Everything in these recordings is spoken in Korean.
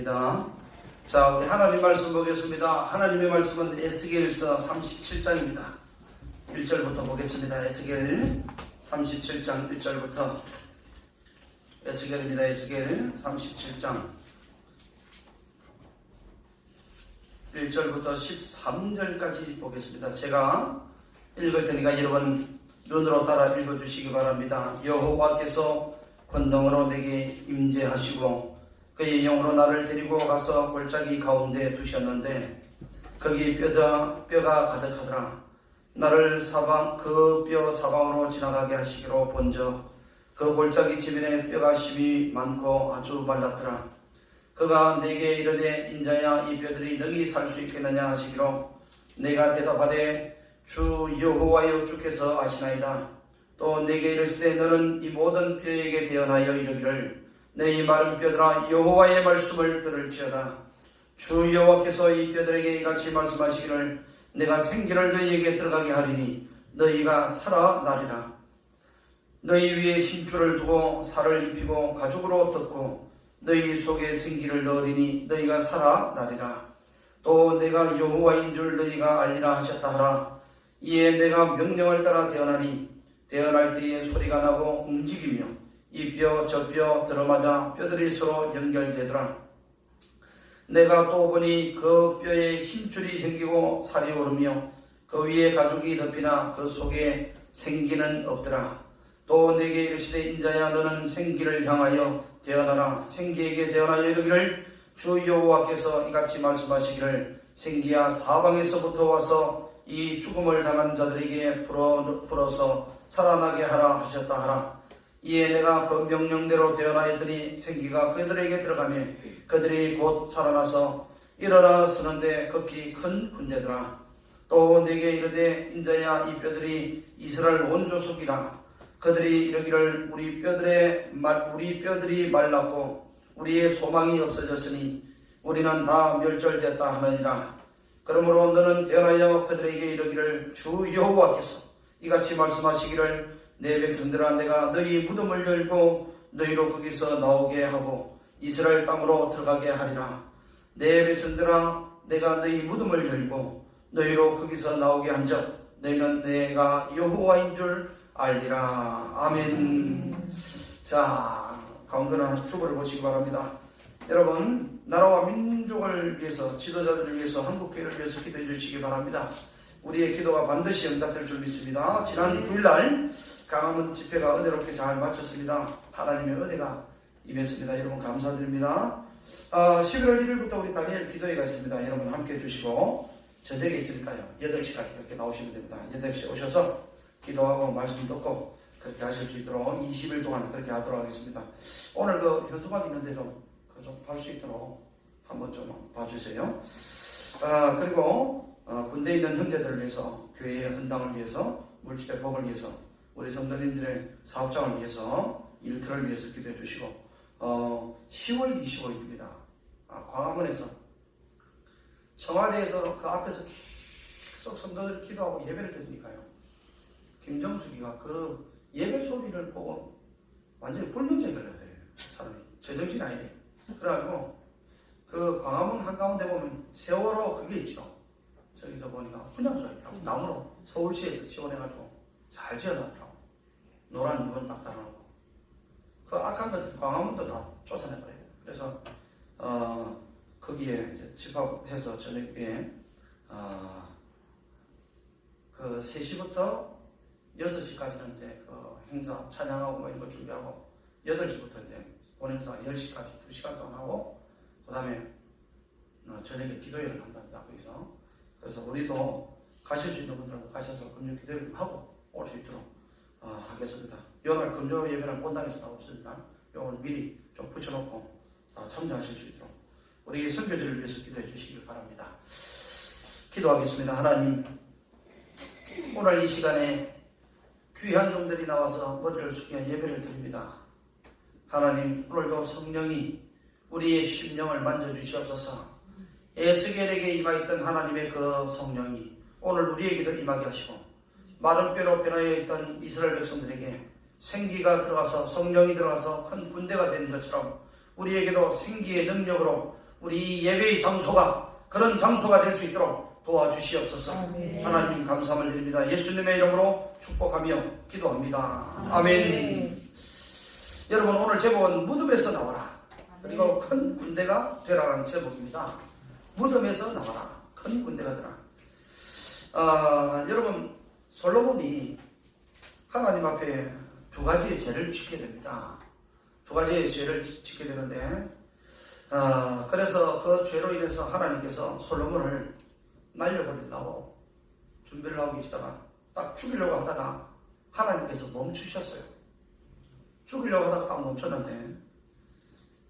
기도드립니다. 자, 우리 하나님 말씀 보겠습니다. 하나님의 말씀은 에스겔서 37장입니다. 1절부터 보겠습니다. 에스겔 37장 1절부터 에스겔입니다. 에스겔 37장 1절부터 13절까지 보겠습니다. 제가 읽을 테니까 여러분 눈으로 따라 읽어주시기 바랍니다. 여호와께서 권능으로 내게 임재하시고 그의 영으로 나를 데리고 가서 골짜기 가운데 두셨는데 거기 뼈가 가득하더라. 나를 그 뼈 사방으로 지나가게 하시기로 본적 그 골짜기 주변에 뼈가 심이 많고 아주 말랐더라. 그가 내게 이르되 인자야 이 뼈들이 능히 살 수 있겠느냐 하시기로 내가 대답하되 주 여호와여 주께서 아시나이다. 또 내게 이르시되 너는 이 모든 뼈에게 대언하여 이르기를 너희 마른 뼈들아 여호와의 말씀을 들을지어다. 주 여호와께서 이 뼈들에게 이같이 말씀하시기를 내가 생기를 너희에게 들어가게 하리니 너희가 살아나리라. 너희 위에 힘줄을 두고 살을 입히고 가죽으로 덮고 너희 속에 생기를 넣으리니 너희가 살아나리라. 또 내가 여호와인 줄 너희가 알리라 하셨다 하라. 이에 내가 명령을 따라 대언하니 대언할 때에 소리가 나고 움직이며 이 뼈 저 뼈 들어맞아 뼈들이 서로 연결되더라. 내가 또 보니 그 뼈에 힘줄이 생기고 살이 오르며 그 위에 가죽이 덮이나 그 속에 생기는 없더라. 또 내게 이르시되 인자야 너는 생기를 향하여 대언하라. 생기에게 대언하여 이르기를 주 여호와께서 이같이 말씀하시기를 생기야 사방에서부터 와서 이 죽음을 당한 자들에게 불어서 살아나게 하라 하셨다 하라. 이에 내가 그 명령대로 대언하였더니 생기가 그들에게 들어가며 그들이 곧 살아나서 일어나 서는데 극히 큰 군대더라. 또 내게 이르되 인자야 이 뼈들이 이스라엘 온 족속이라. 그들이 이르기를 우리 뼈들이 말랐고 우리의 소망이 없어졌으니 우리는 다 멸절됐다 하느니라. 그러므로 너는 대언하여 그들에게 이르기를 주 여호와께서 이같이 말씀하시기를 내 백성들아 내가 너희 무덤을 열고 너희로 거기서 나오게 하고 이스라엘 땅으로 들어가게 하리라. 내 백성들아 내가 너희 무덤을 열고 너희로 거기서 나오게 한적 너희는 내가 여호와인 줄 알리라. 아멘. 자, 강건한 주보를 보시기 바랍니다. 여러분 나라와 민족을 위해서 지도자들을 위해서 한국교회를 위해서 기도해 주시기 바랍니다. 우리의 기도가 반드시 응답될 줄 믿습니다. 지난 9일날 강화문 집회가 은혜롭게 잘 마쳤습니다. 하나님의 은혜가 임했습니다. 여러분 감사드립니다. 11월 1일부터 우리 다니엘 기도회가 있습니다. 여러분 함께 해주시고 저녁에 있으니까요 8시까지 그렇게 나오시면 됩니다. 8시에 오셔서 기도하고 말씀 듣고 그렇게 하실 수 있도록 20일 동안 그렇게 하도록 하겠습니다. 오늘 그 현수막 있는데 좀 달 수 있도록 한번 좀 봐주세요. 그리고 군대에 있는 형제들을 위해서 교회의 헌당을 위해서 물질의 복을 위해서 우리 성도님들의 사업장을 위해서 일터를 위해서 기도해 주시고 10월 25일입니다. 광화문에서 청와대에서 그 앞에서 계속 성도들 기도하고 예배를 드리니까요. 김정숙이가 그 예배 소리를 보고 완전히 불면증이 걸렸대요. 사람이 제정신 아니에요. 그래가지고 그 광화문 한가운데 보면 세월호 그게 있죠. 저기서 보니까 분향소가 있더라고. 나무로 서울시에서 지원해가지고 잘 지어놨더라고. 노란 이건 딱 달아놓고 그 악한 것들 광화문도 다 쫓아내버려요. 그래서 거기에 이제 집합해서 저녁에 그 3시부터 6시까지는 이제 그 행사 찬양하고 뭐 이런 거 준비하고 8시부터 이제 본행사 10시까지 2시간 동안 하고 그 다음에 저녁에 기도회를 한답니다. 거기서. 그래서 우리도 가실 수 있는 분들은 가셔서 금요 기도회를 하고 올 수 있도록 하겠습니다. 오늘 금요 예배는 본당에서 나오고 있습니다. 오늘 미리 좀 붙여놓고 다 참여하실 수 있도록 우리 선교지를 위해서 기도해 주시기 바랍니다. 기도하겠습니다. 하나님 오늘 이 시간에 귀한 종들이 나와서 머리를 숙여 예배를 드립니다. 하나님 오늘도 성령이 우리의 심령을 만져주시옵소서. 에스겔에게 임하였던 하나님의 그 성령이 오늘 우리에게도 임하게 하시고 마른 뼈로 변하여 있던 이스라엘 백성들에게 생기가 들어가서 성령이 들어가서 큰 군대가 되는 것처럼 우리에게도 생기의 능력으로 우리 예배의 장소가 그런 장소가 될 수 있도록 도와주시옵소서. 아멘. 하나님 감사함을 드립니다. 예수님의 이름으로 축복하며 기도합니다. 아멘. 여러분, 오늘 제목은 무덤에서 나와라. 그리고 큰 군대가 되라는 제목입니다. 무덤에서 나와라. 큰 군대가 되라. 여러분, 솔로몬이 하나님 앞에 두 가지의 죄를 짓게 됩니다. 두 가지의 죄를 짓게 되는데, 그래서 그 죄로 인해서 하나님께서 솔로몬을 날려버리려고 준비를 하고 계시다가 딱 죽이려고 하다가 하나님께서 멈추셨어요. 죽이려고 하다가 딱 멈췄는데,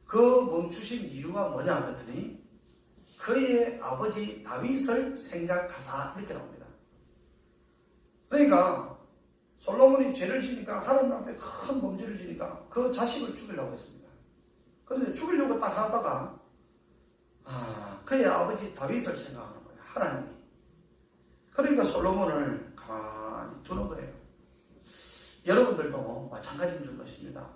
그 멈추신 이유가 뭐냐 그랬더니 그의 아버지 다윗을 생각하사 이렇게 나옵니다. 그러니까 솔로몬이 죄를 지니까, 하나님 앞에 큰 범죄를 지니까 그 자식을 죽이려고 했습니다. 그런데 죽이려고 딱 하다가 그의 아버지 다윗을 생각하는 거예요. 하나님이. 그러니까 솔로몬을 가만히 두는 거예요. 여러분들도 마찬가지인 줄 믿습니다.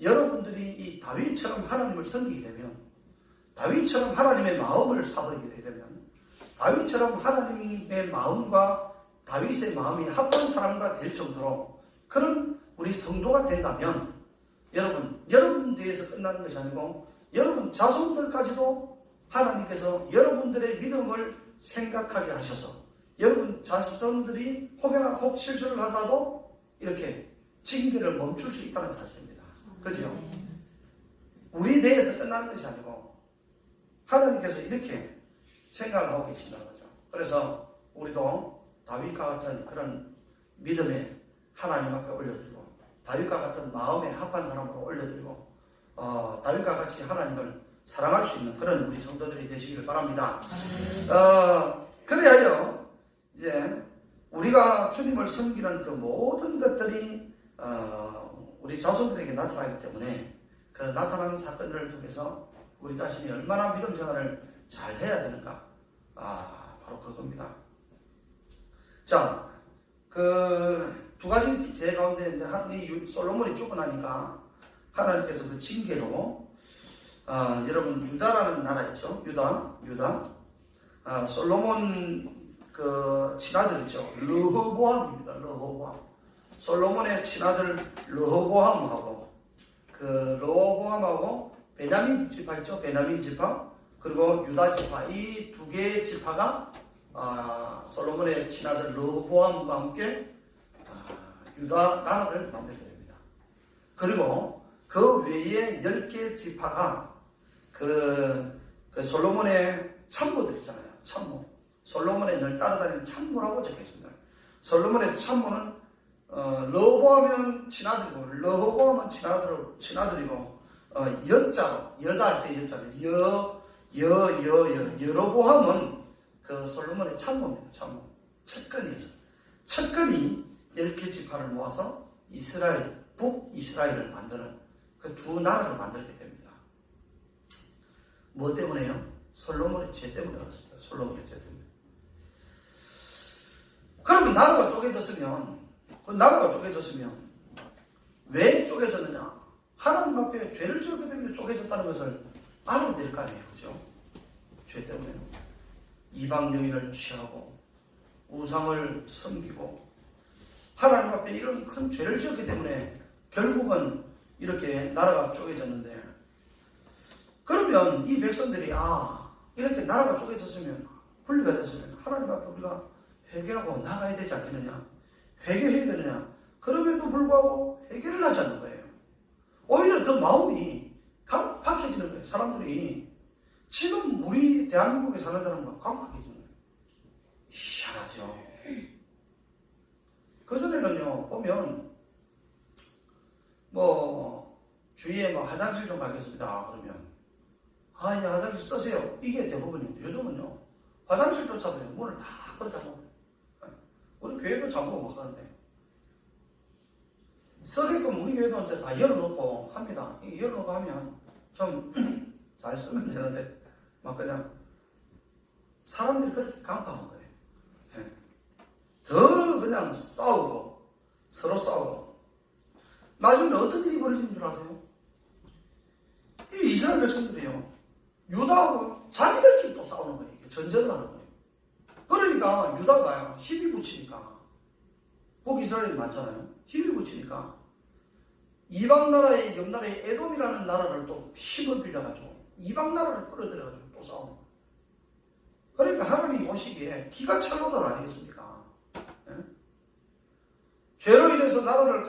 여러분들이 이 다윗처럼 하나님을 섬기게 되면, 다윗처럼 하나님의 마음을 사버리게 되면, 다윗처럼 하나님의 마음과 다윗의 마음이 합한 사람과 될 정도로 그런 우리 성도가 된다면, 여러분 뒤에서 끝나는 것이 아니고 여러분 자손들까지도 하나님께서 여러분들의 믿음을 생각하게 하셔서 여러분 자손들이 혹여나 혹 실수를 하더라도 이렇게 징계를 멈출 수 있다는 사실입니다. 그렇죠? 우리 대에서 끝나는 것이 아니고 하나님께서 이렇게 생각을 하고 계신다는 거죠. 그래서 우리도 다윗과 같은 그런 믿음에 하나님 앞에 올려드리고, 다윗과 같은 마음에 합한 사람으로 올려드리고, 다윗과 같이 하나님을 사랑할 수 있는 그런 우리 성도들이 되시기를 바랍니다. 그래야요, 이제 우리가 주님을 섬기는 그 모든 것들이 우리 자손들에게 나타나기 때문에 그 나타나는 사건을 통해서 우리 자신이 얼마나 믿음 생활을 잘 해야 되는가, 바로 그겁니다. 자, 그 두 가지 죄 가운데 이제 솔로몬이 쫓겨나니까 하나님께서 그 징계로 여러분 유다라는 나라 있죠. 유다. 솔로몬 그 친아들 있죠. 르호보암입니다. 르호보암. 솔로몬의 친아들 르호보암하고 르호보암하고 베냐민 지파 있죠. 베냐민 지파, 그리고 유다 지파, 이 두 개의 지파가 솔로몬의 친아들 르호보암과 함께 유다 나라를 만들게 됩니다. 그리고 그 외에 10개 지파가 그 솔로몬의 참모들 있잖아요. 참모. 솔로몬의 늘 따라다니는 참모라고 적혀있습니다. 솔로몬의 참모는 르호보암은 친아들이고, 르호보암은 친아들이고, 여자로, 여자 할 때 여자로, 여로보암은 그 솔로몬의 참모입니다. 참모. 측근이 10개 지파를 모아서 이스라엘, 북이스라엘을 만드는 그 두 나라를 만들게 됩니다. 뭐 때문에요? 솔로몬의 죄 때문에 그렇습니다. 솔로몬의 죄 때문에. 그러면 나라가 쪼개졌으면 왜 쪼개졌느냐? 하나님 앞에 죄를 지었기 때문에 쪼개졌다는 것을 알아야 될 거 아니에요. 그죠? 죄 때문에. 이방 여인을 취하고 우상을 섬기고 하나님 앞에 이런 큰 죄를 지었기 때문에 결국은 이렇게 나라가 쪼개졌는데, 그러면 이 백성들이 이렇게 나라가 쪼개졌으면, 분리가 됐으면 하나님 앞에 우리가 회개하고 나가야 되지 않겠느냐, 회개해야 되느냐. 그럼에도 불구하고 회개를 하지 않는 거예요. 오히려 더 마음이 강팍해지는 거예요. 사람들이 지금 우리 대한민국에 사는 사람과 강팍해지는 거예요. 희한하죠. 그전에는요, 보면, 주위에 화장실 좀 가겠습니다. 그러면, 이 화장실 쓰세요. 이게 대부분인데, 요즘은요, 화장실조차도 문을 다 걸어닫고, 우리 교회도 잠그고 막 하는데, 쓰게끔 우리 교회도 이제 다 열어놓고 합니다. 이게 열어놓고 하면, 좀, 잘 쓰면 되는데, 그냥, 사람들이 그렇게 강팍한 거예요. 더 그냥 싸우고 서로 싸우고 나중에 어떤 일이 벌어지는 줄 아세요? 이 이스라엘 백성들이요, 유다하고 자기들끼리 또 싸우는 거예요. 전쟁을 하는 거예요. 그러니까 유다가 힘이 붙이니까, 북이스라엘이 많잖아요. 힘이 붙이니까 이방 나라의 옆나라의 에돔이라는 나라를 또 힘을 빌려가지고 이방 나라를 끌어들여가지고 또 싸우는 거예요. 그러니까 하나님이 오시기에 기가 찰 노릇 아니겠습니까? 예? 죄로 인해서 나라를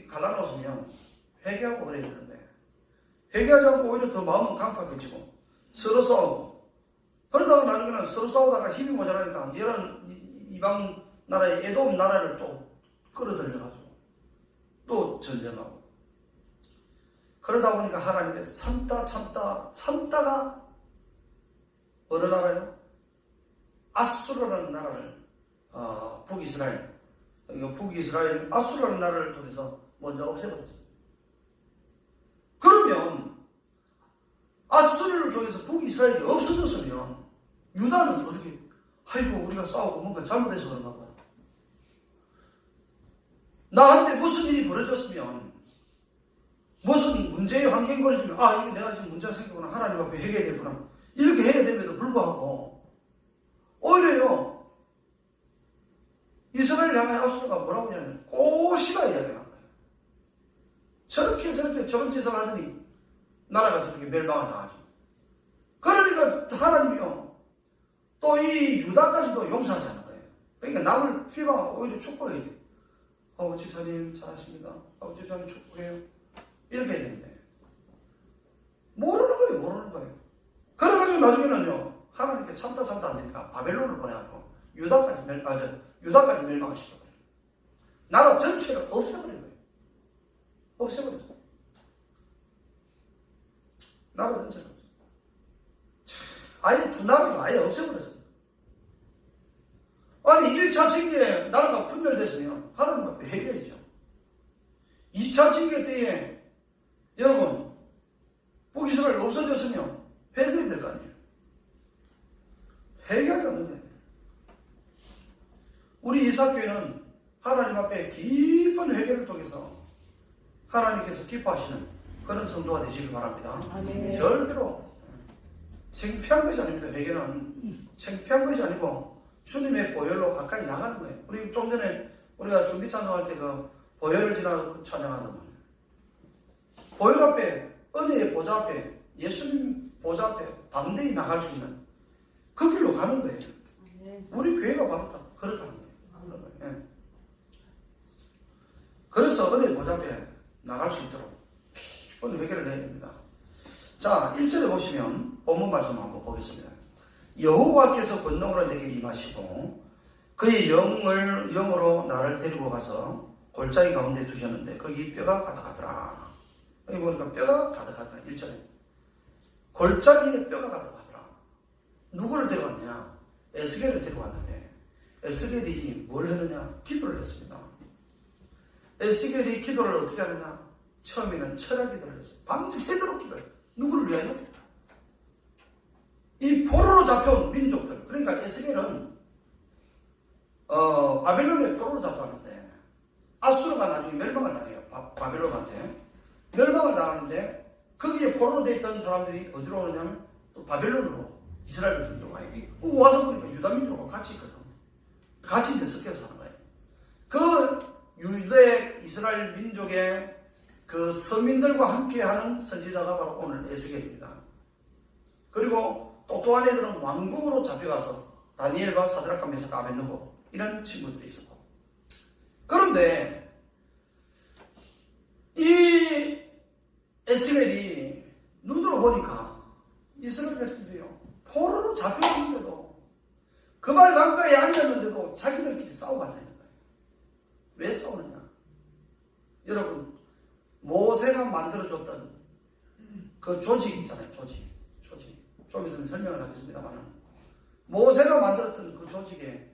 갈라놓았으면 회개하고 그래야 되는데, 회개하지 않고 오히려 더 마음은 강팍해지고 서로 싸우고, 그러다가 나중에는 서로 싸우다가 힘이 모자라니까 이런 이방 나라의 에돔 나라를 또 끌어들여가지고 또 전쟁하고, 그러다 보니까 하나님께서 참다가 어느 나라요? 아수르라는 나라를, 북이스라엘 아수르라는 나라를 통해서 먼저 없애버렸어요. 그러면 아수르를 통해서 북이스라엘이 없어졌으면 유다는 어떻게, 아이고 우리가 싸우고 뭔가 잘못해서 그런가 봐, 나한테 무슨 일이 벌어졌으면, 무슨 문제의 환경이 벌어지면, 이게 내가 지금 문제가 생겼구나, 하나님 앞에 회개해야 되구나, 이렇게 해야 됨에도 불구하고 오히려요, 이스라엘을 향해 아수르가 뭐라고 하냐면 꼬시가 이야기하는 거예요. 저렇게 저런 짓을 하더니 나라가 저렇게 멸망을 당하지. 그러니까 하나님이요, 또 이 유다까지도 용서하지 않는 거예요. 그러니까 남을 피방하고 오히려 축복해야지. 집사님 잘하십니다. 집사님 축복해요. 이렇게 해야 되는데 모르는 거예요. 그래가지고 나중에는요, 하나님께 참다 안 되니까 바벨론을 보내가지고 유다까지 멸망을 시켜버려요. 나라 전체를 없애버린 거예요. 없애버렸어요. 나라 전체를. 아예 두 나라를 아예 없애버렸어요. 아니 1차 징계에 나라가 분열됐으면 하나님 앞에 회개해야죠. 2차 징계 때에 여러분 북이스라엘 없어졌으면 회개해야 될 거 아니에요. 회개하지 않는 거예요. 우리 이사교회는 하나님 앞에 깊은 회개를 통해서 하나님께서 기뻐하시는 그런 성도가 되시길 바랍니다. 아멘. 절대로 창피한 것이 아닙니다. 회개는 창피한 것이 아니고 주님의 보혈로 가까이 나가는 거예요. 우리 좀 전에 우리가 준비 찬송할 때 그 보혈을 지나고 찬양하더만, 보혈 앞에, 은혜의 보좌 앞에, 예수님 보좌 앞에 담대히 나갈 수 있는 그 길로 가는 거예요. 우리 교회가 바로 그렇다는 거예요. 예. 그래서 은혜의 보좌 앞에 나갈 수 있도록 깊은 회개를 해야 됩니다. 자, 1절에 보시면 본문 말씀 한번 보겠습니다. 여호와께서 권능으로 내게 임하시고 그의 영으로 나를 데리고 가서 골짜기 가운데 두셨는데 거기 뼈가 가득하더라. 여기 보니까 뼈가 가득하더라. 1절에 골짜기에 뼈가 가득하더라. 누구를 데려왔냐? 에스겔을 데려왔는데 에스겔이 뭘 했느냐? 기도를 했습니다. 에스겔이 기도를 어떻게 하느냐? 처음에는 철야 기도를 했어요. 밤새도록 기도를 했어요. 누구를 위하여? 이 포로로 잡혀온 민족들. 그러니까 에스겔은 바벨론의 포로로 잡혀왔는데 아수르가 나중에 멸망을 당해요. 바벨론한테 멸망을 당하는데 거기에 포로로 되어 있던 사람들이 어디로 오느냐면 또 바벨론으로 이스라엘 백성들로 와요. 와서 보니까 유다 민족하고 같이 있거든. 같이 이제 섞여서 사는 거예요. 그 유대 이스라엘 민족의 그 서민들과 함께하는 선지자가 바로 오늘 에스겔입니다. 그리고 똑똑한 애들은 왕궁으로 잡혀가서 다니엘과 사드락과 메삭과 아벳느고 이런 친구들이 있었고, 그런데 이 에스겔이 눈으로 보니까 이스라엘 백성들이요, 포로로 잡혀있는데도 그 말 강가에 앉았는데도 자기들끼리 싸우고 앉아있는 거예요. 왜 싸우느냐? 여러분, 모세가 만들어줬던 그 조직 있잖아요. 조직. 좀 있으면 설명을 하겠습니다만, 모세가 만들었던 그 조직의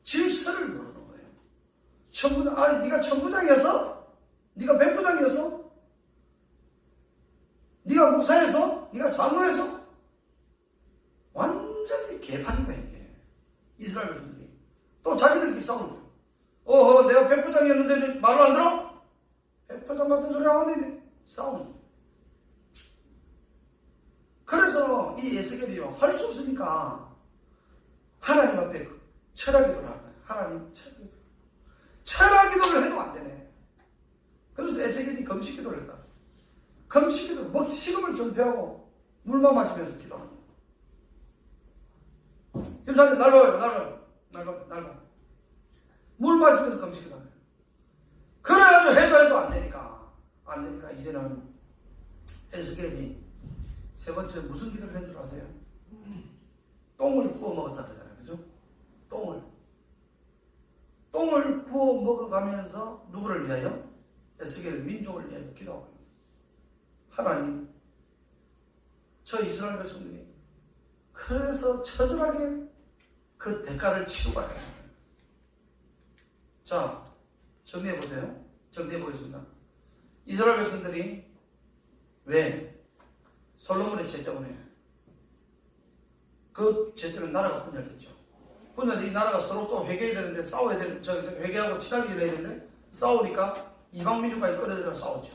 질서를 모르는 거예요. 천부장, 네가 천부장이었어? 네가 백부장이었어? 네가 목사였어? 네가 장로였어? 완전히 개판인 거예요, 이게. 이스라엘 백성들이. 또 자기들끼리 싸우는 거예요. 내가 백부장이었는데 말을 안 들어? 백부장 같은 소리 하고 있네. 싸우는 거예요. 그래서 이 에스겔이요 할 수 없으니까 하나님 앞에 철학 기도를 하는 거예요. 하나님 철학 기도를 해도 안 되네. 그래서 에스겔이 금식 기도를 했다. 금식 기도 식음을 준비하고 물만 마시면서 기도하는 거예요. 집사님 날봐요. 물 마시면서 금식 기도하는 거예요. 그래가지고 해도 안 되니까 이제는 에스겔이 세 번째 무슨 기도를 한 줄 아세요? 똥을 구워 먹었다 그러잖아요. 그죠? 똥을 구워 먹어가면서 누구를 위하여? 에스겔 민족을 위하여 기도하고 있습니다. 하나님, 저 이스라엘 백성들이 그래서 처절하게 그 대가를 치르고 가야 합니다. 자, 정리해보세요. 정리해보겠습니다. 이스라엘 백성들이 왜 솔로몬의 죄 때문에 그 죄 때문에 나라가 분열됐죠. 분열이 나라가 서로 또 회개해야 되는데 싸워야 되는데 회개하고 친하게 지내야 되는데 싸우니까 이방 민족과의 끌어들여 싸웠죠.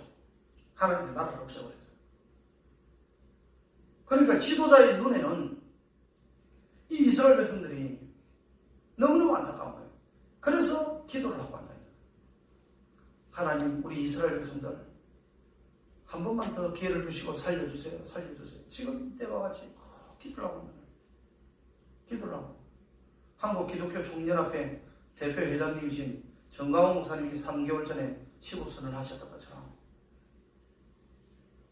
하나님의 나라를 없애버렸죠. 그러니까 지도자의 눈에는 이 이스라엘 백성들이 너무너무 안타까운 거예요. 그래서 기도를 하고 한다. 하나님, 우리 이스라엘 백성들 한 번만 더 기회를 주시고 살려주세요. 지금 이때와 같이 기도를 하고 있는 거예요. 기도를 하고. 한국 기독교 총연합회 대표 회장님이신 정광훈 목사님이 3개월 전에 시국선언을 하셨던 것처럼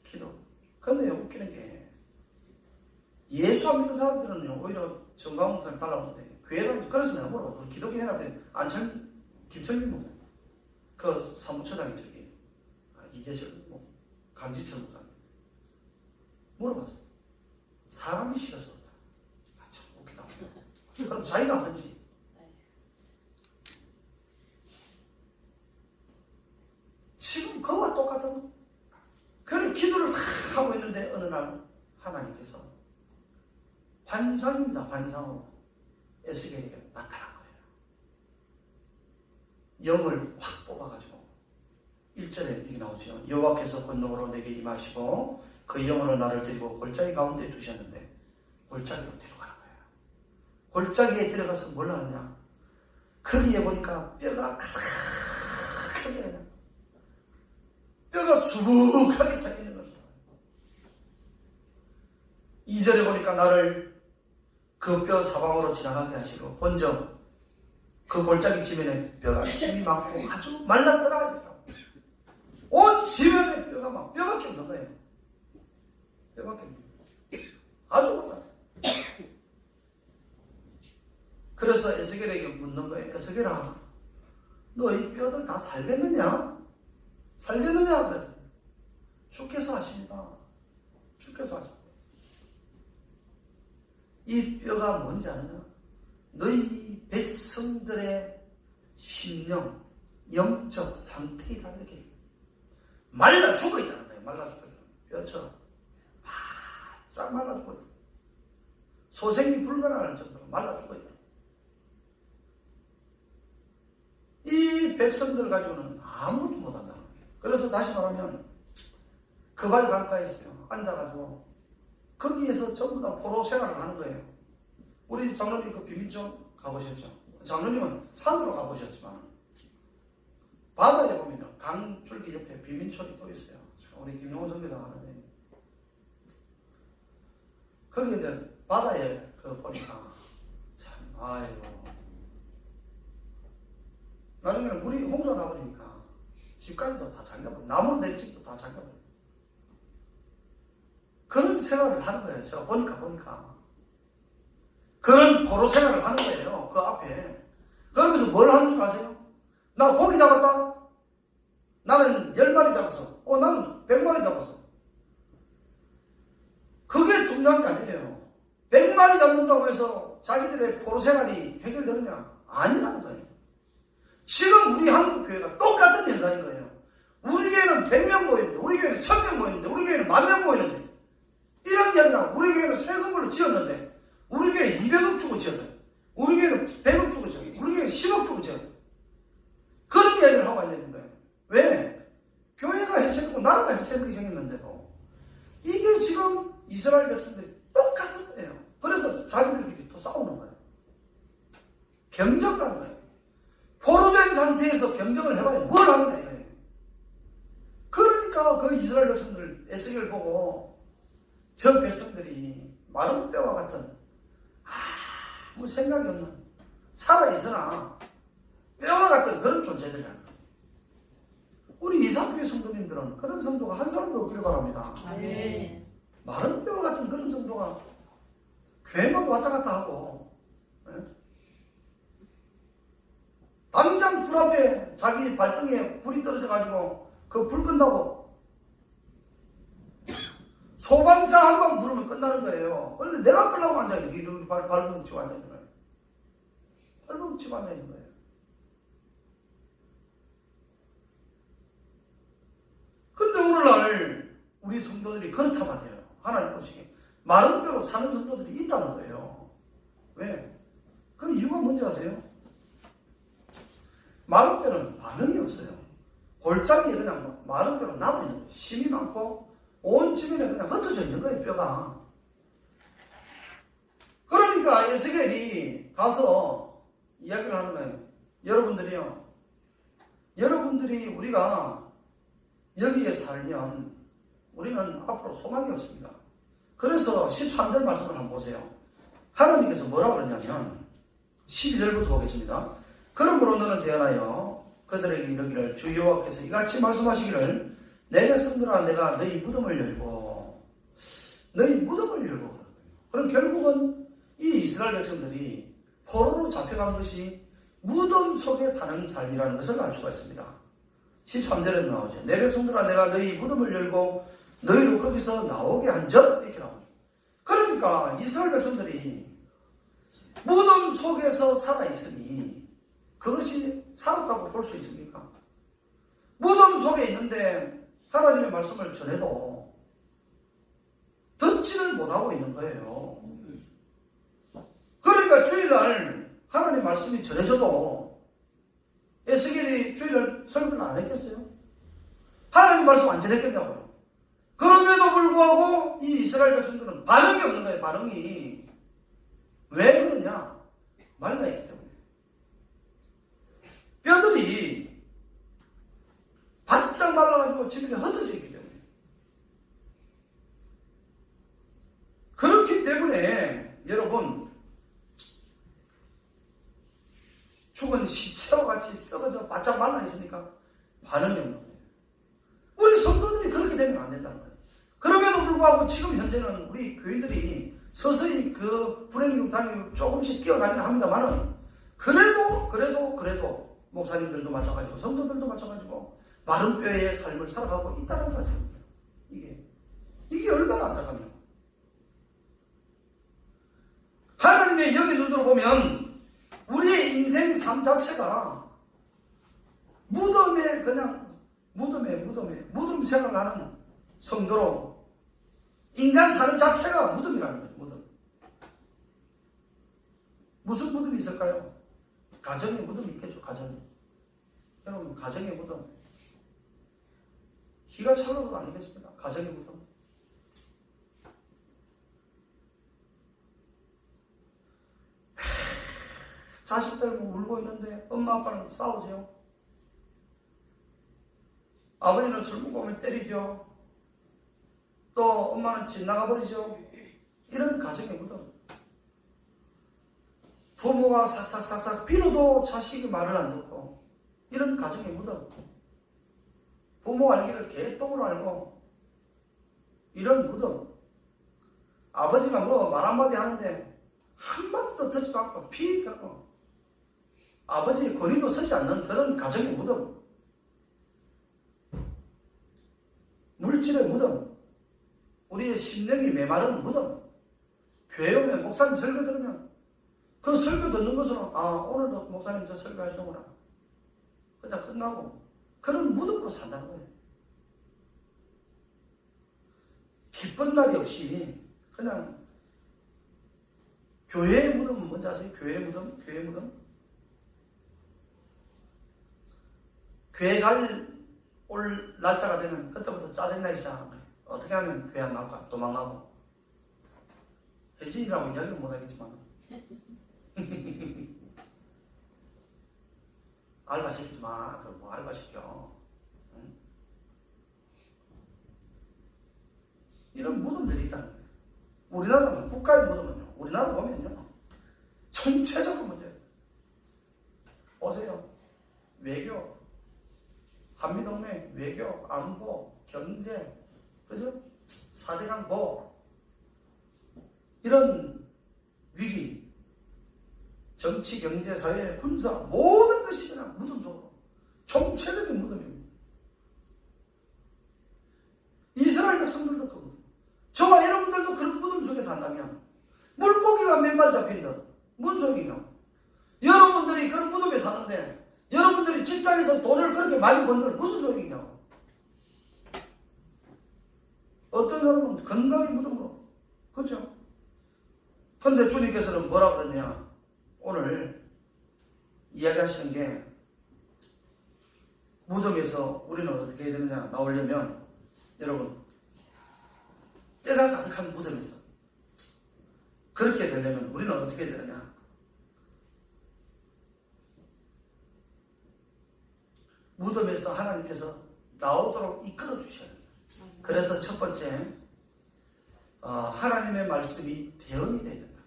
기도. 근데 웃기는 게 예수 안 믿는 사람들은요 오히려 정광훈 목사님 달라붙는데 교회다. 그래서 내가 물어봐. 기독교 연합회 김철민 목사님 그 사무처장이 저기 이재철 강지철 목사님 물어봤어. 사람이 싫어서 그렇다. 참 웃기다. 그럼 자기가 하든지. 지금 그와 똑같은 그런 기도를 하고 있는데 어느 날 하나님께서 환상입니다. 환상으로 에스겔에게 나타난 거예요. 영을 확 뽑아가지고 1절에 이렇게 나오죠. 여호와께서 권능으로 내게 임하시고 그 영으로 나를 데리고 골짜기 가운데 두셨는데 골짜기로 데려가는 거예요. 골짜기에 들어가서 뭘 하느냐? 거기에 보니까 뼈가 가득하게 그냥 뼈가 수북하게 쌓여있는 거죠. 2절에 보니까 나를 그 뼈 사방으로 지나가게 하시고 본적 그 골짜기 지면에 뼈가 힘이 많고 아주 말랐더라. 온 지면에 뼈가 막 뼈밖에 없는 거예요. 뼈밖에 없는 거예요. 아주 말랐다. 그래서 에스겔에게 묻는 거예요. 에스겔아, 너 이 뼈들 다 살겠느냐? 그래서 주께서 하십니다. 주께서 하십니다. 이 뼈가 뭔지 아느냐? 너희 백성들의 심령, 영적 상태이다. 이렇게 말라 죽어 있다는 거예요. 말라 죽어 있다. 뼈처럼 바짝 말라 죽어 있다. 소생이 불가능할 정도로 말라 죽어 있다. 이 백성들 가지고는 아무것도 못한다는 거예요. 그래서 다시 말하면 그 발 강가에 있어요. 앉아가지고 거기에서 전부 다 포로 생활을 하는 거예요. 우리 장로님 그 비민촌 가보셨죠? 장로님은 산으로 가보셨지만 바다에 보면 강줄기 옆에 비민촌이 또 있어요. 우리 김용호 선교사가 하는데 거기 이제 바다에 그 보니까 참 아이고 나중에는 물이 홍수가 나버리니까 집까지도 다 잠겨버려. 나무로 된 집도 다 잠겨버려. 그런 생활을 하는 거예요. 제가 보니까 그런 포로 생활을 하는 거예요. 그 앞에. 그러면서 뭘 하는 줄 아세요? 나 고기 잡았다. 나는 10마리 잡았어. 나는 100마리 잡았어. 그게 중요한 게 아니에요. 100마리 잡는다고 해서 자기들의 포로 생활이 해결되느냐? 아니라는 거예요. 지금 우리 한국 교회가 똑같은 현상인 거예요. 우리 교회는 100명 모이는데, 우리 교회는 1000명 모이는데, 우리 교회는 10,000명 모이는데, 이런 게 아니라 우리 교회는 세금으로 지었는데, 우리 교회 200억 주고 지었다. 우리 교회는 100억 주고 지었다. 우리 교회는 10억 주고 지었다. 그런 이야기를 하고 앉아있는 거예요. 왜? 교회가 해체되고 나라가 해체되게 생겼는데도 이게 지금 이스라엘 백성들이 똑같은 거예요. 경정하는 거예요. 포로된 상태에서 경정을 해봐요. 뭘 하느냐 이거예요. 그러니까 그 이스라엘 백성들 에스겔 보고 저 백성들이 마른 뼈와 같은 아무 생각이 없는 살아있으나 뼈와 같은 그런 존재들이라는 거예요. 우리 이사교회 성도님들은 그런 성도가 한 사람도 없기를 바랍니다. 아멘. 마른 뼈와 같은 그런 성도가 교회만 왔다 갔다 하고 당장 불 앞에 자기 발등에 불이 떨어져가지고 그 불 끈다고 소방차 한 방 부르면 끝나는 거예요. 그런데 내가 끌라고 앉아있는 거예요. 발버둥 치고 앉아있는 거예요. 발버둥 치고 앉아있는 거예요. 그런데 오늘날 우리 성도들이 그렇단 말이에요. 하나님 보시기에 마른 뼈로 사는 성도들이 있다는 거예요. 왜? 그 이유가 뭔지 아세요? 마른 뼈는 반응이 없어요. 골짜기에 그냥 마른 뼈로 남아있는 거예요. 심이 많고 온 주변에 그냥 흩어져 있는 거예요. 뼈가. 그러니까 에스겔이 가서 이야기를 하는 거예요. 여러분들이요, 여러분들이 우리가 여기에 살면 우리는 앞으로 소망이 없습니다. 그래서 13절 말씀을 한번 보세요. 하나님께서 뭐라고 그러냐면 12절부터 보겠습니다. 그러므로 너는 대하여 그들에게 이르기를 주 여호와께서 이같이 말씀하시기를 내 백성들아 내가 너희 무덤을 열고 그러거든요. 그럼 결국은 이 이스라엘 백성들이 포로로 잡혀간 것이 무덤 속에 사는 삶이라는 것을 알 수가 있습니다. 13절에도 나오죠. 내 백성들아 내가 너희 무덤을 열고 너희로 거기서 나오게 한적 이렇게 나옵니다. 그러니까 이스라엘 백성들이 무덤 속에서 살아있으니 그것이 살았다고 볼 수 있습니까? 무덤 속에 있는데 하나님의 말씀을 전해도 듣지를 못하고 있는 거예요. 그러니까 주일날 하나님 말씀이 전해져도 에스겔이 주일날 설교를 안 했겠어요? 하나님 말씀 안 전했겠냐고요. 그럼에도 불구하고 이 이스라엘 백성들은 반응이 없는 거예요. 반응이. 왜 그러냐? 말라 있기 때문에. 뼈들이 바짝 말라가지고 지면에 흩어져 있기 때문에. 그렇기 때문에 여러분 죽은 시체와 같이 썩어져 바짝 말라 있으니까 반응이 없는 거예요. 우리 성도들이 그렇게 되면 안 된다는 거예요. 그럼에도 불구하고 지금 현재는 우리 교인들이 서서히 그 불행육 당육 조금씩 뛰어가기는 합니다만은 그래도 목사님들도 마찬가지고 성도들도 마찬가지고 마른 뼈의 삶을 살아가고 있다는 사실입니다. 이게 얼마나 안타깝냐. 하나님의 영의 눈으로 보면 우리의 인생 삶 자체가 무덤에 그냥 무덤 생활하는 성도로 인간 사는 자체가 무덤이라는 거예요. 무덤. 무슨 무덤이 있을까요? 가정의 무덤이 있겠죠. 가정. 여러분 가정의 무덤. 기가 찰나도 아니겠습니다. 가정의 무덤. 자식들 울고 있는데 엄마 아빠는 싸우죠. 아버지는 술 먹고 오면 때리죠. 또 엄마는 집 나가버리죠. 이런 가정의 무덤. 부모가 삭삭삭삭 빌어도 자식이 말을 안 듣고 이런 가정의 무덤. 부모 알기를 개똥으로 알고 이런 무덤. 아버지가 뭐 말 한마디 하는데 한마디도 듣지도 않고 피 그러고 아버지의 권위도 서지 않는 그런 가정의 무덤. 물질의 무덤. 우리의 심령이 메마른 무덤. 교회 오면 목사님 설교 들으면 그 설교 듣는 것으로 오늘도 목사님 저 설교하시는구나. 그냥 끝나고 그런 무덤으로 산다는 거예요. 기쁜 날이 없이 그냥 교회의 무덤은 뭔지 아세요? 교회의 무덤? 교회의 무덤? 교회 올 날짜가 되면 그때부터 짜증나기 시작하는 거예요. 어떻게 하면 교회 안 나올까? 도망가고. 혜진이라고 이야기는 못하겠지만 알바 시키지 마. 그 뭐 알바 시켜. 응? 이런 무덤들이 있다는 거예요. 우리나라는 국가의 무덤은요. 우리나라 보면요. 전체적으로 문제예요. 보세요. 외교, 한미동맹, 외교, 안보, 경제, 그죠? 4대 강보, 이런 위기, 정치, 경제, 사회, 군사, 모든 것이 그냥 무덤 속으로, 총체적인 무덤입니다. 이스라엘 백성들도 그 무덤. 저와 여러분들도 그런 무덤 속에 산다면, 물고기가 맨발 잡힌다. 뭔 소용이냐? 여러분들이 그런 무덤에 사는데, 여러분들이 직장에서 돈을 그렇게 많이 번들 무슨 소용이냐? 어떤 사람은 건강에 묻은 거. 그렇죠? 근데 주님께서는 뭐라 그러냐? 오늘 이야기하시는 게 무덤에서 우리는 어떻게 해야 되느냐 나오려면 여러분 때가 가득한 무덤에서 그렇게 되려면 우리는 어떻게 해야 되느냐? 무덤에서 하나님께서 나오도록 이끌어 주셔야 됩니다. 그래서 첫 번째 하나님의 말씀이 대언이 돼야 된다.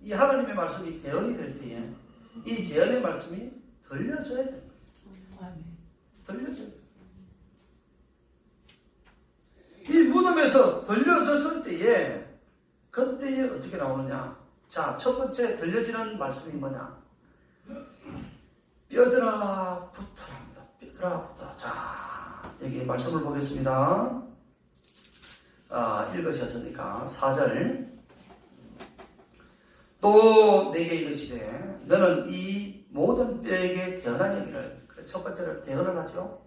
이 하나님의 말씀이 대언이 될 때에 이 대언의 말씀이 들려져야 됩니다. 들려져야 됩니다. 이 무덤에서 들려졌을 때에 그때에 어떻게 나오느냐? 자, 첫 번째 들려지는 말씀이 뭐냐? 뼈들아 붙어랍니다. 뼈들아 붙어라. 자, 여기 말씀을 보겠습니다. 읽으셨으니까 4절. 또 내게 이르시되 너는 이 모든 뼈에게 대언하여기를. 첫 번째로 대언을 하죠.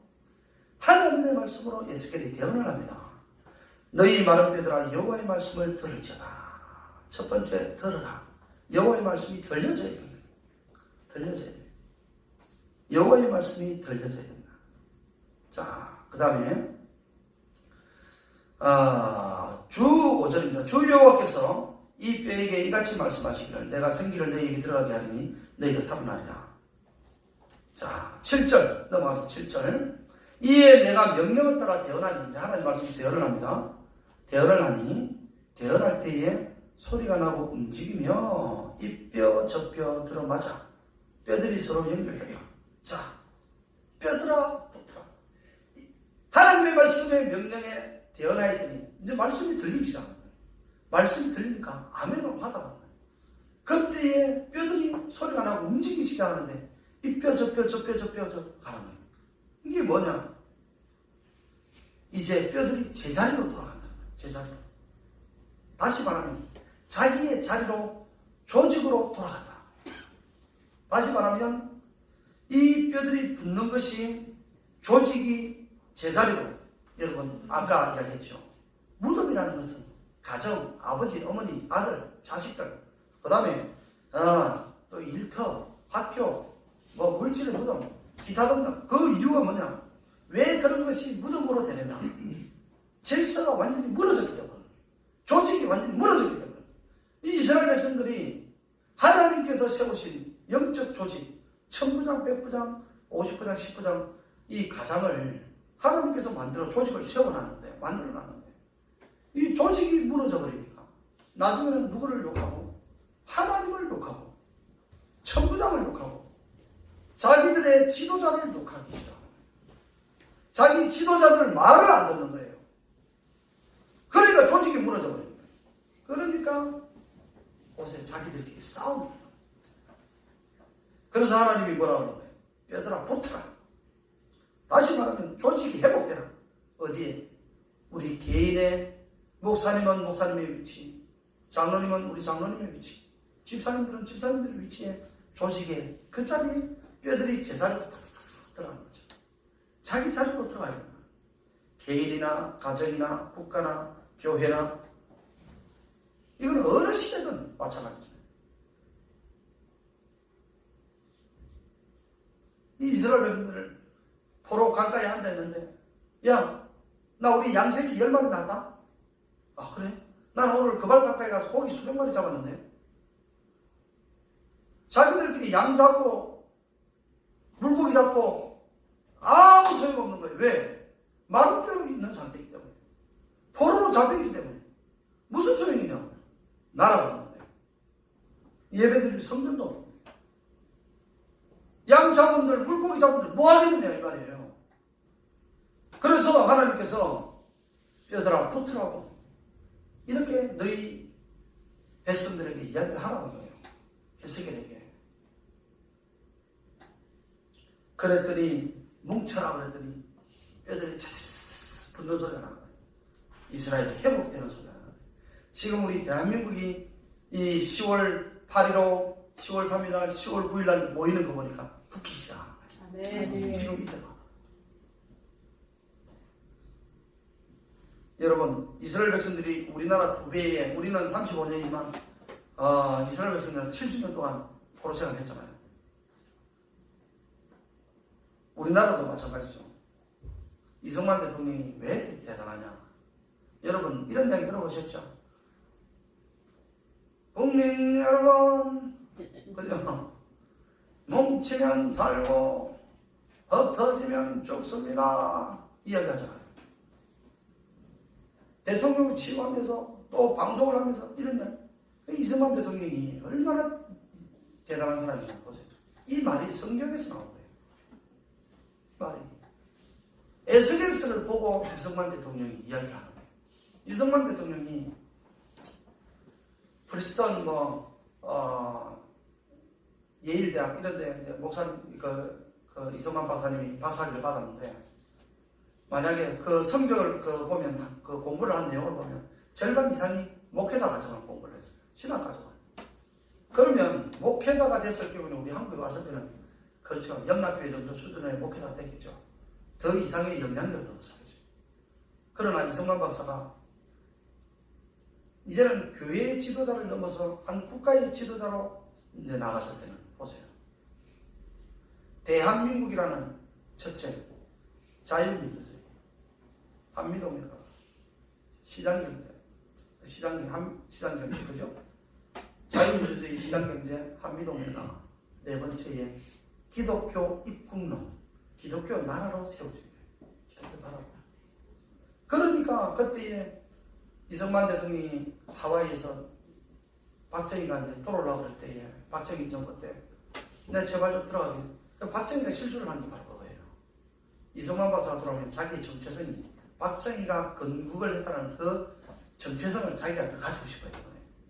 하나님의 말씀으로 에스겔이 대언을 합니다. 너희 마른 뼈들아 여호와의 말씀을 들을지어다. 첫 번째 들으라. 여호와의 말씀이 들려져야 됩니다. 들려져야 됩니다. 여호와의 말씀이 들려져야 된다. 자, 그 다음에 주 5절입니다. 주 여호와께서 이 뼈에게 이같이 말씀하시기를 내가 생기를 너희에게 들어가게 하리니 너희가 살아나리라. 자, 7절 넘어가서 7절. 이에 내가 명령을 따라 대언하니, 이제 하나님 말씀이 대언을 합니다. 대언을 하니 대언할 때에 소리가 나고 움직이며 이 뼈 저 뼈 들어맞아 뼈들이 서로 연결되려. 자, 뼈들아 붙어라. 하나님의 말씀의 명령에 대언하였더니 이제 말씀이 들리기 시작합니다. 말씀이 들리니까 아멘을 하다가 그때에 뼈들이 소리가 나고 움직이기 시작하는데 이 뼈 저 뼈 저 뼈 저 뼈 저 가는 거예요. 이게 뭐냐? 이제 뼈들이 제자리로 돌아간다. 제자리로. 다시 말하면 자기의 자리로 조직으로 돌아간다. 다시 말하면 이 뼈들이 붙는 것이 조직이 제자리로. 여러분 아까 이야기했죠. 무덤이라는 것은 가정, 아버지, 어머니, 아들, 자식들, 그 다음에 또 일터, 학교, 뭐 물질의 무덤, 기타 등등. 그 이유가 뭐냐? 왜 그런 것이 무덤으로 되느냐? 질서가 완전히 무너졌기 때문에, 조직이 완전히 무너졌기 때문에 이 이스라엘 백성들이 하나님께서 세우신 영적 조직, 1000부장, 100부장, 50부장, 10부장 이 가장을 하나님께서 만들어 조직을 세워놨는데, 만들어놨는데 이 조직이 무너져 버리니까 나중에는 누구를 욕하고 하나님을 욕하고 천부장을 욕하고 자기들의 지도자를 욕하기 시작합니다. 자기 지도자들 말을 안 듣는 거예요. 그러니까 조직이 무너져 버립니다. 그러니까 곳에 자기들끼리 싸웁니다. 그래서 하나님이 뭐라고 하는 거예요? 뼈들아 붙어라. 다시 말하면 조직이 회복되라. 어디에? 우리 개인의 목사님은 목사님의 위치, 장로님은 우리 장로님의 위치, 집사님들은 집사님들의 위치에 조직에 그 자리에 뼈들이 제자리로 들어가는 거죠. 자기 자리로 들어가야 된다. 개인이나 가정이나 국가나 교회나 이건 어느 시대든 마찬가지입니다. 이 이스라엘 백성들을 포로 가까이 앉아있는데 야, 나 우리 양새끼 10마리 낳았다? 아 그래? 난 오늘 그 발 가까이 가서 고기 수백 마리 잡았는데 자기들끼리 양 잡고 물고기 잡고 아무 소용없는 거예요. 왜? 마른 뼈가 있는 상태이기 때문에. 포로로 잡혀있기 때문에. 무슨 소용이냐고요. 나라가 없는데. 예배드릴 성전도 없는데. 양 자분들, 물고기 자분들 뭐 하겠느냐 이 말이에요. 그래서 하나님께서 뼈들아 붙으라고 이렇게 너희 백성들에게 이야기를 하라는 거예요. 에스겔에게. 그랬더니 뭉쳐라 그랬더니 뼈들이 차차차 붙는 소리가 나는 거예요. 이스라엘이 회복되는 소리가 나는 거예요. 지금 우리 대한민국이 이 10월 8일로 10월 3일날 10월 9일날 모이는 거 보니까 붙기 시작하는 거예요. 네. 지금 이때마다. 여러분 이스라엘 백성들이 우리나라 2배에 우리는 35년이지만 이스라엘 백성들은 70년 동안 포로 생활을 했잖아요. 우리나라도 마찬가지죠. 이승만 대통령이 왜 이렇게 대단하냐. 여러분 이런 이야기 들어보셨죠? 국민 여러분 그죠? 뭉치면 살고 흩어지면 죽습니다 이야기 하잖아요. 대통령을 치유하면서 또 방송을 하면서 이런 이야기. 이승만 대통령이 얼마나 대단한 사람이냐 보세요. 이 말이 성경에서 나온 거예요. 이 말이 에스겔서를 보고 이승만 대통령이 이야기를 하는 거예요. 이승만 대통령이 프리스턴 예일대학 이런데 이제 목사님 이승만 박사님이 박사학위를 받았는데 만약에 그 성경을 보면 그 공부를 한 내용을 보면 절반 이상이 목회자 과정을 공부를 했어요. 신학 과정을. 그러면 목회자가 됐을 경우는 우리 한국에 왔을 때는 그렇죠. 영락교회 정도 수준의 목회자가 됐겠죠. 더 이상의 영향력을 넘어서겠죠. 그러나 이승만 박사가 이제는 교회의 지도자를 넘어서 한 국가의 지도자로 이제 나갔을 때는 보세요. 대한민국이라는 첫째 자유민주주의, 한미동맹과 시장경제, 시장경제 그죠? 자유민주주의, 시장경제, 한미동맹과 네 번째에 기독교 입국론, 기독교 나라로 세워집니다. 기독교 나라로. 그러니까 그때에 이승만 대통령이 하와이에서 박정희가 이제 돌아오려고 그럴 때에 박정희 정부 때 내 제발 좀 들어가게. 박정희가 실수를 한 게 바로 그거예요. 이승만 박사가 돌아오면 자기의 정체성이 박정희가 건국을 했다는 그 정체성을 자기가 더 가지고 싶어요.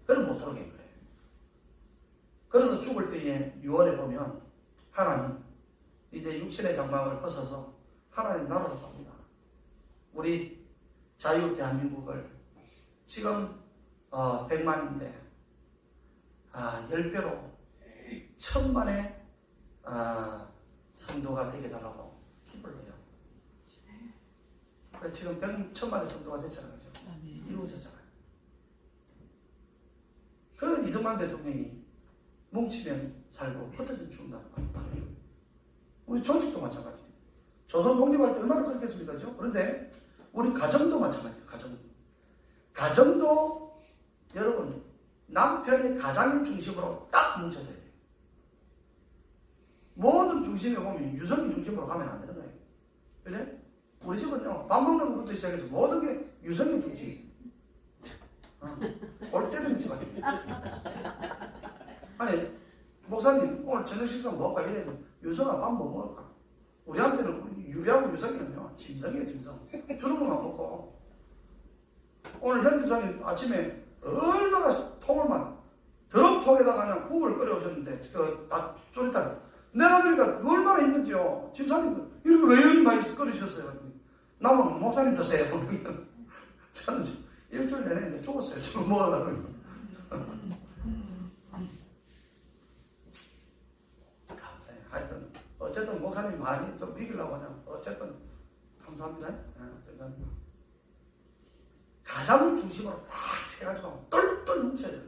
그럼 못 들어오게 거예요. 그래서 죽을 때에 유언에 보면 하나님 이제 육신의 장막을 벗어서 하나님 나라로 갑니다. 우리 자유 대한민국을 지금 100만인데 10배로 1000만의 성도가 되게 달라고 기도를 해요. 지금 1000만의 성도가 됐잖아요. 그죠? 이루어졌잖아요. 그 이승만 대통령이 뭉치면 살고 흩어지면 죽는다. 바로 이거. 우리 조직도 마찬가지. 조선 독립할 때 얼마나 그렇게 했습니까? 그런데 우리 가정도 마찬가지예요. 가정도 여러분 남편의 가장의 중심으로 딱 뭉쳐져야 돼요. 모든 중심에 보면 유성이 중심으로 가면 안 되는 거예요. 그래? 우리 집은요 밥 먹는 것부터 시작해서 모든 게 유성의 중심. 올 때는 집 아닙니까? 아니 목사님 오늘 저녁 식사 뭐 할까 이래 유성아 밥 뭐 먹을까? 우리한테는 유리하고 유성이는요 짐승이에요. 짐승. 주는 것만 먹고 오늘 현 집사님 아침에 얼마나 통을만 드럼통에다가 그냥 국을 끓여오셨는데 다 쪼리다 내가 그러니까 얼마나 힘든지요. 집사님 이렇게 왜 이렇게 많이 끓이셨어요? 나면 목사님 드세요. 저는 일주일 내내 이제 죽었어요. 지금 먹으려고. 감사해요. 하여튼 어쨌든 목사님 많이 좀 이기려고 하냐. 어쨌든 감사합니다. 감사합니다. 가장을 중심으로 확 해가지고 똘똘 뭉쳐야 돼요.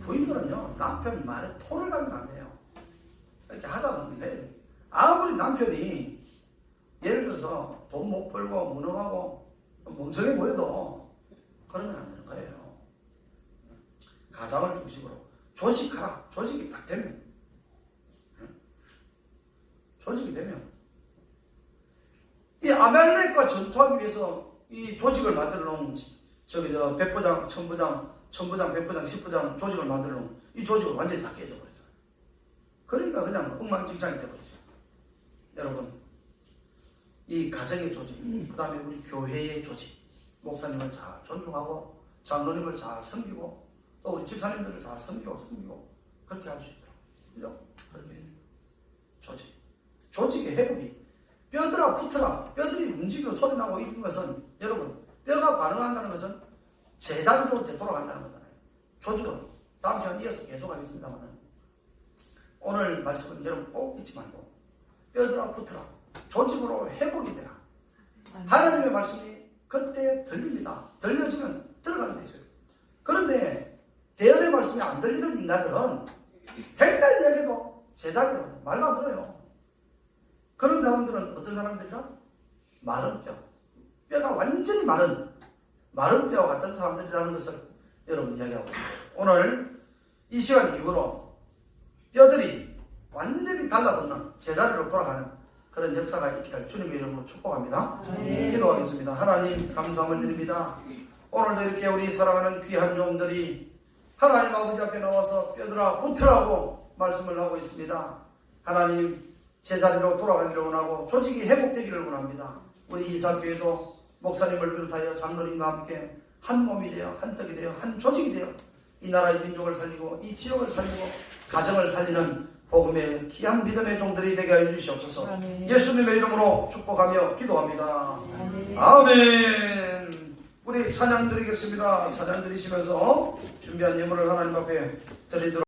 부인들은요 남편 말에 토를 달면 안 돼요. 이렇게 하자는 해야 돼요. 아무리 남편이 예를 들어서 돈 못 벌고 무능하고 멍청해 보여도 그러면 안 되는 거예요. 가장을 중심으로 조직하라. 조직이 딱 되면 조직이 되면 이 아말렉과 전투하기 위해서 이 조직을 만들어 놓은 백부장, 천부장, 백부장, 십부장 조직을 만들어 놓은 이 조직을 완전히 다 깨져버리죠. 그러니까 그냥 엉망진창이 되버리죠. 여러분, 이 가정의 조직, 그 다음에 우리 교회의 조직, 목사님을 잘 존중하고 장로님을 잘 섬기고 또 우리 집사님들을 잘 섬기고 그렇게 할 수 있도록, 그죠? 그렇게 조직의 회복이 뼈들아 붙어라, 뼈들이 움직이고 소리 나고 이런 것은 여러분 뼈가 반응한다는 것은 제자리로 되돌아간다는 거잖아요. 조직은 다음 시간 이어서 계속하겠습니다만 오늘 말씀은 여러분 꼭 잊지 말고 뼈들아 붙어라, 조직으로 회복이 되라. 하나님의 말씀이 그때 들립니다. 들려지면 들어가게 돼 있어요. 그런데 대언의 말씀이 안 들리는 인간들은 백날 이야기해도 제자리로 말도 안 들어요. 그런 사람들은 어떤 사람들이라? 마른 뼈가 완전히 마른 뼈와 같은 사람들이라는 것을 여러분 이야기하고 있습니다. 오늘 이 시간 이후로 뼈들이 완전히 달라붙는 제자리로 돌아가는 그런 역사가 있기를 주님의 이름으로 축복합니다. 기도하겠습니다. 하나님 감사함을 드립니다. 오늘도 이렇게 우리 사랑하는 귀한 종들이 하나님 아버지 앞에 나와서 뼈들아 붙으라고 말씀을 하고 있습니다. 하나님 제자리로 돌아가기를 원하고 조직이 회복되기를 원합니다. 우리 이사교회도 목사님을 비롯하여 장로님과 함께 한 몸이 되어 한 떡이 되어 한 조직이 되어 이 나라의 민족을 살리고 이 지역을 살리고 가정을 살리는 복음의 귀한 믿음의 종들이 되게 하여 주시옵소서. 아멘. 예수님의 이름으로 축복하며 기도합니다. 아멘. 아멘. 우리 찬양 드리겠습니다. 찬양 드리시면서 준비한 예물을 하나님 앞에 드리도록